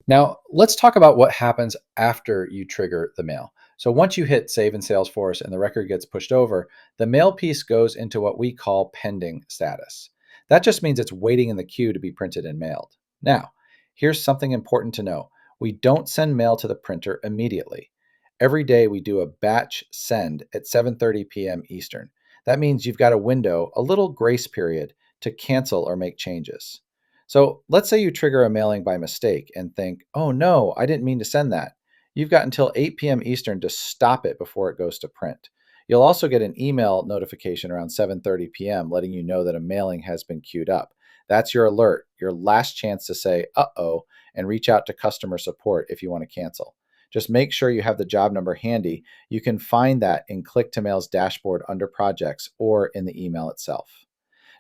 Now, let's talk about what happens after you trigger the mail. So, once you hit save in Salesforce and the record gets pushed over, the mail piece goes into what we call pending status. That just means it's waiting in the queue to be printed and mailed. Now, here's something important to know: we don't send mail to the printer immediately. Every day we do a batch send at 7:30 p.m. Eastern. That means you've got a window, a little grace period to cancel or make changes. So let's say you trigger a mailing by mistake and think, oh no, I didn't mean to send that. You've got until 8 p.m. Eastern to stop it before it goes to print. You'll also get an email notification around 7:30 p.m. letting you know that a mailing has been queued up. That's your alert, your last chance to say, uh-oh, and reach out to customer support if you want to cancel. Just make sure you have the job number handy. You can find that in Click2Mail's dashboard under projects or in the email itself.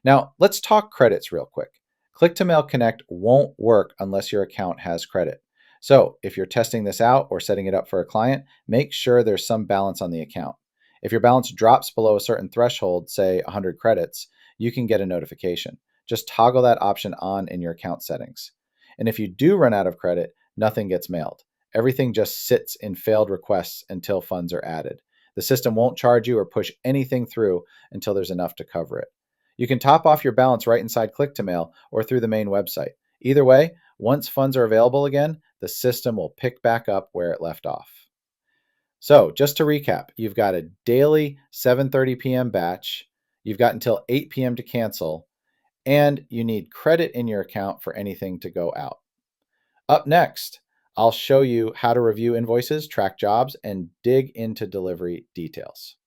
Now, let's talk credits real quick. Click to Mail Connect won't work unless your account has credit. So, if you're testing this out or setting it up for a client, make sure there's some balance on the account. If your balance drops below a certain threshold, say 100 credits, you can get a notification. Just toggle that option on in your account settings. And if you do run out of credit, nothing gets mailed. Everything just sits in failed requests until funds are added. The system won't charge you or push anything through until there's enough to cover it. You can top off your balance right inside Click to Mail or through the main website. Either way, once funds are available again, the system will pick back up where it left off. So, just to recap, you've got a daily 7:30 p.m. batch, you've got until 8 p.m. to cancel, and you need credit in your account for anything to go out. Up next, I'll show you how to review invoices, track jobs, and dig into delivery details.